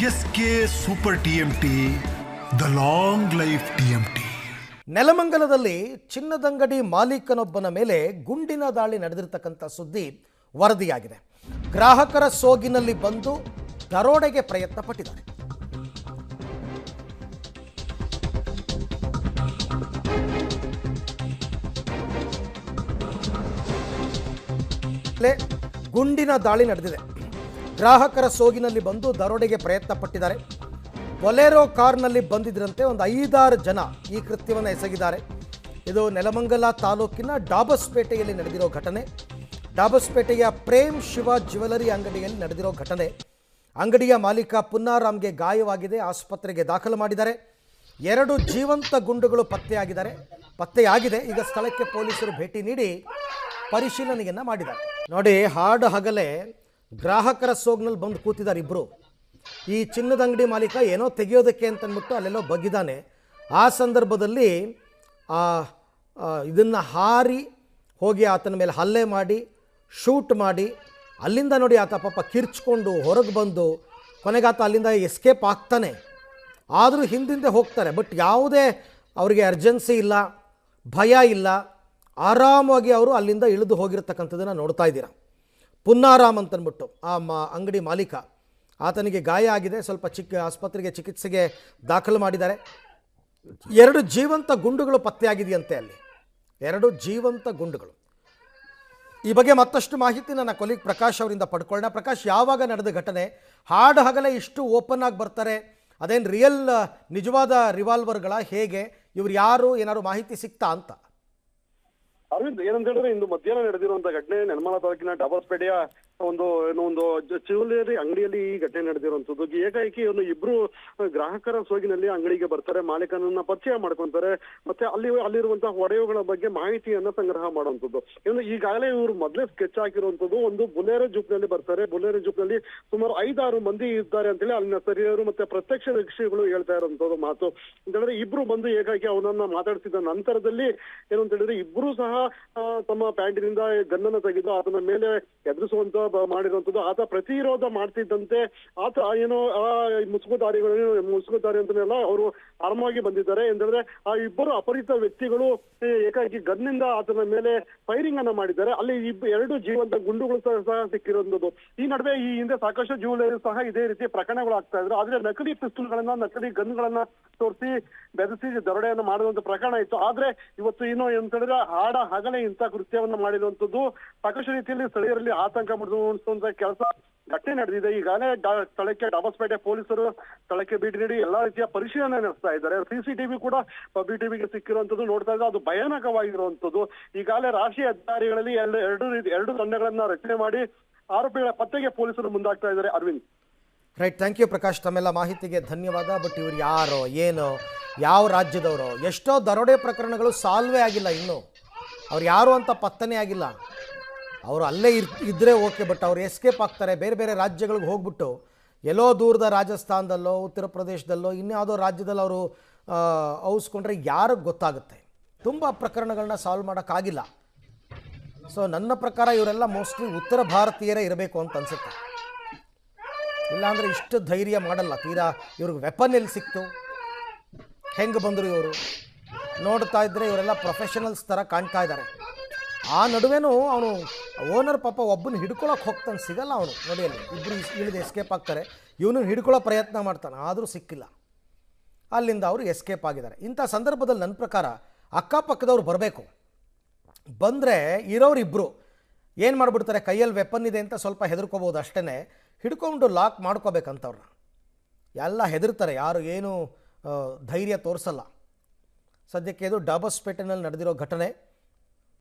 S K super TMT, the long life TMT. ನೆಲಮಂಗಲದಲ್ಲಿ ಚಿನ್ನದಂಗಡಿ ಮಾಲೀಕನೊಬ್ಬನ ಮೇಲೆ ಗುಂಡಿನ ದಾಳಿ ನಡೆದಿರತಕ್ಕಂಥ ಸುದ್ದಿ ವರದಿಯಾಗಿದೆ. ಗ್ರಾಹಕರ ಸೋಗಿನಲ್ಲಿ ಬಂದು ದರೋಡೆಗೆ ಪ್ರಯತ್ನ ಪಟ್ಟಿದ್ದಾರೆ. ಗುಂಡಿನ ದಾಳಿ ನಡೆದಿದೆ. ಗ್ರಾಹಕರ ಸೋಗಿನಲ್ಲಿ ಬಂದು ದರೋಡೆಗೆ ಪ್ರಯತ್ನ ಪಟ್ಟಿದ್ದಾರೆ. ಬೊಲೆರೋ ಕಾರ್ನಲ್ಲಿ ಬಂದಿದ್ರಂತೆ ಒಂದು 5-6 ಜನ ಈ ಕೃತ್ಯವನ್ನು ಎಸಗಿದ್ದಾರೆ. ಇದು ನೆಲಮಂಗಲ ತಾಲೂಕಿನ ಡಾಬಸ್ಪೇಟೆಯಲ್ಲಿ ನಡೆದಿರೋ ಘಟನೆ. ಡಾಬಸ್ಪೇಟೆಯ ಪ್ರೇಮ್ ಶಿವ ಜ್ಯುವೆಲರಿ ಅಂಗಡಿಯಲ್ಲಿ ನಡೆದಿರೋ ಘಟನೆ. ಅಂಗಡಿಯ ಮಾಲೀಕ ಪುನ್ನಾರಾಮ್ಗೆ ಗಾಯವಾಗಿದೆ, ಆಸ್ಪತ್ರೆಗೆ ದಾಖಲು ಮಾಡಿದ್ದಾರೆ. 2 ಜೀವಂತ ಗುಂಡುಗಳು ಪತ್ತೆಯಾಗಿದೆ. ಈಗ ಸ್ಥಳಕ್ಕೆ ಪೊಲೀಸರು ಭೇಟಿ ನೀಡಿ ಪರಿಶೀಲನೆಯನ್ನು ಮಾಡಿದ್ದಾರೆ. ನೋಡಿ, ಹಾಡು ಹಗಲೇ ಗ್ರಾಹಕರ ಸೋಗ್ನಲ್ಲಿ ಬಂದು ಕೂತಿದ್ದಾರೆ ಇಬ್ಬರು. ಈ ಚಿನ್ನದ ಅಂಗಡಿ ಮಾಲೀಕ ಏನೋ ತೆಗೆಯೋದಕ್ಕೆ ಅಂತಂದ್ಬಿಟ್ಟು ಅಲ್ಲೆಲ್ಲೋ ಬಗ್ಗಿದ್ದಾನೆ. ಆ ಸಂದರ್ಭದಲ್ಲಿ ಇದನ್ನು ಹಾರಿ ಹೋಗಿ ಆತನ ಮೇಲೆ ಹಲ್ಲೆ ಮಾಡಿ ಶೂಟ್ ಮಾಡಿ ಅಲ್ಲಿಂದ ನೋಡಿ ಆತ ಪಾಪ ಕಿರ್ಚ್ಕೊಂಡು ಹೊರಗೆ ಬಂದು ಕೊನೆಗಾತ ಅಲ್ಲಿಂದ ಎಸ್ಕೇಪ್ ಆಗ್ತಾನೆ. ಆದರೂ ಹಿಂದಿಂದೆ ಹೋಗ್ತಾರೆ. ಬಟ್ ಯಾವುದೇ ಅವರಿಗೆ ಅರ್ಜೆನ್ಸಿ ಇಲ್ಲ, ಭಯ ಇಲ್ಲ, ಆರಾಮಾಗಿ ಅವರು ಅಲ್ಲಿಂದ ಇಳಿದು ಹೋಗಿರ್ತಕ್ಕಂಥದ್ದನ್ನು ನೋಡ್ತಾ ಇದ್ದೀರಾ. ಪುನ್ನಾರಾಮ್ ಅಂತಂದ್ಬಿಟ್ಟು ಆ ಅಂಗಡಿ ಮಾಲೀಕ, ಆತನಿಗೆ ಗಾಯ ಆಗಿದೆ. ಸ್ವಲ್ಪ ಆಸ್ಪತ್ರೆಗೆ ಚಿಕಿತ್ಸೆಗೆ ದಾಖಲು ಮಾಡಿದ್ದಾರೆ. 2 ಜೀವಂತ ಗುಂಡುಗಳು ಪತ್ತೆಯಾಗಿದೆಯಂತೆ ಅಲ್ಲಿ. 2 ಜೀವಂತ ಗುಂಡುಗಳು. ಈ ಬಗ್ಗೆ ಮತ್ತಷ್ಟು ಮಾಹಿತಿ ನನ್ನ ಕೊಲೀಗ್ ಪ್ರಕಾಶ್ ಅವರಿಂದ ಪಡ್ಕೊಳ್ಳೋಣ. ಪ್ರಕಾಶ್, ಯಾವಾಗ ನಡೆದ ಘಟನೆ? ಹಾಡು ಹಗಲೇ ಇಷ್ಟು ಓಪನ್ ಆಗಿ ಬರ್ತಾರೆ, ಅದೇನು ರಿಯಲ್ ನಿಜವಾದ ರಿವಾಲ್ವರ್ಗಳ? ಹೇಗೆ ಇವ್ರು ಯಾರು, ಏನಾದ್ರು ಮಾಹಿತಿ ಸಿಗ್ತಾ ಅಂತ? ಅರವಿಂದ್, ಏನಂತ ಹೇಳಿದ್ರೆ ಇಂದು ಮಧ್ಯಾಹ್ನ ನಡೆದಿರುವಂತಹ ಘಟನೆ ನೆಲಮಂಗಲ ತಾಲೂಕಿನ ಡಾಬಸ್ಪೇಟೆಯ ಒಂದು ಜ್ಯುವೆಲರಿ ಅಂಗಡಿಯಲ್ಲಿ ಈ ಘಟನೆ ನಡೆದಿರುವಂತದ್ದು. ಏಕಾಏಕಿ ಇಬ್ರು ಗ್ರಾಹಕರ ಸೋಗಿನಲ್ಲಿ ಅಂಗಡಿಗೆ ಬರ್ತಾರೆ, ಮಾಲೀಕನನ್ನ ಪರಿಚಯ ಮಾಡ್ಕೊಂತಾರೆ, ಮತ್ತೆ ಅಲ್ಲಿರುವಂತಹ ಒಡೆಯುಗಳ ಬಗ್ಗೆ ಮಾಹಿತಿಯನ್ನ ಸಂಗ್ರಹ ಮಾಡುವಂತದ್ದು. ಈಗಾಗಲೇ ಇವರು ಮೊದಲೇ ಸ್ಕೆಚ್ ಹಾಕಿರುವಂತದ್ದು. ಒಂದು ಬುಲೆರೋ ಜೂಪ್ ನಲ್ಲಿ ಬರ್ತಾರೆ. ಬುಲೆರೋ ಜೂಪ್ ನಲ್ಲಿ ಸುಮಾರು 5-6 ಮಂದಿ ಇದ್ದಾರೆ ಅಂತೇಳಿ ಅಲ್ಲಿನ ಸ್ಥಳೀಯರು ಮತ್ತೆ ಪ್ರತ್ಯಕ್ಷದರ್ಶಿಗಳು ಹೇಳ್ತಾ ಇರುವಂತದ್ದು ಮಾತು. ಅಂತ ಹೇಳಿದ್ರೆ ಇಬ್ರು ಬಂದು ಏಕಾಏಕಿ ಅವನನ್ನ ಮಾತಾಡಿಸಿದ ನಂತರದಲ್ಲಿ ಏನು ಅಂತ ಹೇಳಿದ್ರೆ ಇಬ್ರು ಸಹ ತಮ್ಮ ಪ್ಯಾಂಟಿನಿಂದ ಗನ್ನನ್ನು ತೆಗೆದು ಆತನ ಮೇಲೆ ಎದುರಿಸುವಂತ ಮಾಡಿರುವಂತದ್ದು. ಆತ ಪ್ರತಿರೋಧ ಮಾಡ್ತಿದ್ದಂತೆ ಆತ ಏನೋ ಮುಸುಗುದಾರಿ ಅಂತಾನೆಲ್ಲ ಅವರು ಆರಾಮಾಗಿ ಬಂದಿದ್ದಾರೆ. ಎಂದ್ರೆ ಆ ಇಬ್ಬರು ಅಪರಿಚಿತ ವ್ಯಕ್ತಿಗಳು ಏಕಾಏಕಿ ಗನ್ನಿಂದ ಆತನ ಮೇಲೆ ಫೈರಿಂಗ್ ಅನ್ನ ಮಾಡಿದ್ದಾರೆ. ಅಲ್ಲಿ 2 ಜೀವಂತ ಗುಂಡುಗಳು ಸಹ ಸಿಕ್ಕಿರುವಂತದ್ದು. ಈ ನಡುವೆ ಈ ಹಿಂದೆ ಸಾಕಷ್ಟು ಜ್ಯುವೆಲರಿ ಸಹ ಇದೇ ರೀತಿ ಪ್ರಕರಣಗಳು ಆಗ್ತಾ ಇದ್ರು. ಆದ್ರೆ ನಕಲಿ ಪಿಸ್ತೂಲ್ಗಳನ್ನ, ನಕಲಿ ಗನ್ಗಳನ್ನ ತೋರಿಸಿ ಬೆದರಿಸಿ ದರೋಡೆಯನ್ನ ಮಾಡುವಂತ ಪ್ರಕರಣ ಇತ್ತು. ಆದ್ರೆ ಇವತ್ತು ಏನು ಅಂತ ಹೇಳಿದ್ರೆ ಹಾಡ ಹಗಲೇ ಇಂಥ ಕೃತ್ಯವನ್ನ ಮಾಡಿರುವಂತದ್ದು ಸಾಕಷ್ಟು ರೀತಿಯಲ್ಲಿ ಸ್ಥಳೀಯರಲ್ಲಿ ಆತಂಕ ಮೂಡಿಸುವಂತ ಕೆಲಸ ಘಟನೆ ನಡೆದಿದೆ. ಈಗಾಗಲೇ ಸ್ಥಳಕ್ಕೆ ಡಾಬಸ್ಪೇಟೆ ಪೊಲೀಸರು ಸ್ಥಳಕ್ಕೆ ಭೇಟಿ ನೀಡಿ ಎಲ್ಲಾ ರೀತಿಯ ಪರಿಶೀಲನೆ ನಡೆಸ್ತಾ ಇದ್ದಾರೆ. CCTV ಕೂಡ BTVಗೆ ಸಿಕ್ಕಿರುವಂತದ್ದು ನೋಡ್ತಾ ಇದ್ದಾರೆ. ಅದು ಭಯಾನಕವಾಗಿರುವಂತದ್ದು. ಈಗಾಗಲೇ ರಾಷ್ಟ್ರೀಯ ಹೆದ್ದಾರಿಗಳಲ್ಲಿ 2 ತಂಡಗಳನ್ನ ರಚನೆ ಮಾಡಿ ಆರೋಪಿಗಳ ಪತ್ತೆಗೆ ಪೊಲೀಸರು ಮುಂದಾಗ್ತಾ ಇದ್ದಾರೆ. Aravind, right, thank you Prakash, ತಮ್ಮೆಲ್ಲ ಮಾಹಿತಿಗೆ ಧನ್ಯವಾದ. ಬಟ್ ಇವ್ರು ಯಾರೋ ಏನೋ, ಯಾವ ರಾಜ್ಯದವರು? ಎಷ್ಟೋ ದರೋಡೆ ಪ್ರಕರಣಗಳು ಸಾಲ್ವೇ ಆಗಿಲ್ಲ, ಇನ್ನೂ ಅವ್ರು ಯಾರು ಅಂತ ಪತ್ತನೇ ಆಗಿಲ್ಲ. ಅವರು ಅಲ್ಲೇ ಇದ್ದರೆ ಓಕೆ, ಬಟ್ ಅವ್ರು ಎಸ್ಕೇಪ್ ಆಗ್ತಾರೆ. ಬೇರೆ ಬೇರೆ ರಾಜ್ಯಗಳಿಗೆ ಹೋಗ್ಬಿಟ್ಟು ಎಲ್ಲೋ ದೂರದ ರಾಜಸ್ಥಾನದಲ್ಲೋ ಉತ್ತರ ಪ್ರದೇಶದಲ್ಲೋ ಇನ್ಯಾವುದೋ ರಾಜ್ಯದಲ್ಲಿ ಅವರು ಔಸ್ಕೊಂಡ್ರೆ ಯಾರಿಗೆ ಗೊತ್ತಾಗುತ್ತೆ? ತುಂಬ ಪ್ರಕರಣಗಳನ್ನ ಸಾಲ್ವ್ ಮಾಡೋಕ್ಕಾಗಿಲ್ಲ. ಸೊ ನನ್ನ ಪ್ರಕಾರ ಇವರೆಲ್ಲ ಮೋಸ್ಟ್ಲಿ ಉತ್ತರ ಭಾರತೀಯರೇ ಇರಬೇಕು ಅಂತ ಅನಿಸುತ್ತೆ. ಇಲ್ಲಾಂದರೆ ಇಷ್ಟು ಧೈರ್ಯ ಮಾಡಲ್ಲ. ತೀರಾ ಇವ್ರಿಗೆ ವೆಪನ್ ಎಲ್ಲಿ ಸಿಕ್ತು, ಹೆಂಗೆ ಬಂದರು ಇವರು? ನೋಡ್ತಾ ಇದ್ದರೆ ಇವರೆಲ್ಲ ಪ್ರೊಫೆಷನಲ್ಸ್ ಥರ ಕಾಣ್ತಾ ಇದ್ದಾರೆ. ಆ ನಡುವೆನೂ ಅವನು ಓನರ್ ಪಾಪ ಒಬ್ಬನ ಹಿಡ್ಕೊಳಕ್ಕೆ ಹೋಗ್ತಾನೆ, ಸಿಗಲ್ಲ ಅವನು. ನೋಡಿ, ಅಲ್ಲಿ ಇಬ್ಬರು ಇಳಿದು ಎಸ್ಕೇಪ್ ಆಗ್ತಾರೆ. ಇವನು ಹಿಡ್ಕೊಳ್ಳೋ ಪ್ರಯತ್ನ ಮಾಡ್ತಾನೆ, ಆದರೂ ಸಿಕ್ಕಿಲ್ಲ. ಅಲ್ಲಿಂದ ಅವರು ಎಸ್ಕೇಪ್ ಆಗಿದ್ದಾರೆ. ಇಂಥ ಸಂದರ್ಭದಲ್ಲಿ ನನ್ನ ಪ್ರಕಾರ ಅಕ್ಕಪಕ್ಕದವ್ರು ಬರಬೇಕು. ಬಂದರೆ ಇರೋರು ಇಬ್ಬರು ಏನು ಮಾಡಿಬಿಡ್ತಾರೆ, ಕೈಯಲ್ಲಿ ವೆಪನ್ ಇದೆ ಅಂತ ಸ್ವಲ್ಪ ಹೆದರ್ಕೋಬೋದು ಅಷ್ಟೇ. ಹಿಡ್ಕೊಂಡು ಲಾಕ್ ಮಾಡ್ಕೋಬೇಕಂತವ್ರನ್ನ. ಎಲ್ಲ ಹೆದರ್ತಾರೆ, ಯಾರು ಏನು ಧೈರ್ಯ ತೋರಿಸಲ್ಲ. ಸದ್ಯಕ್ಕೆ ಇದು ಡಾಬಸ್ಪೇಟೆನಲ್ಲಿ ನಡೆದಿರೋ ಘಟನೆ.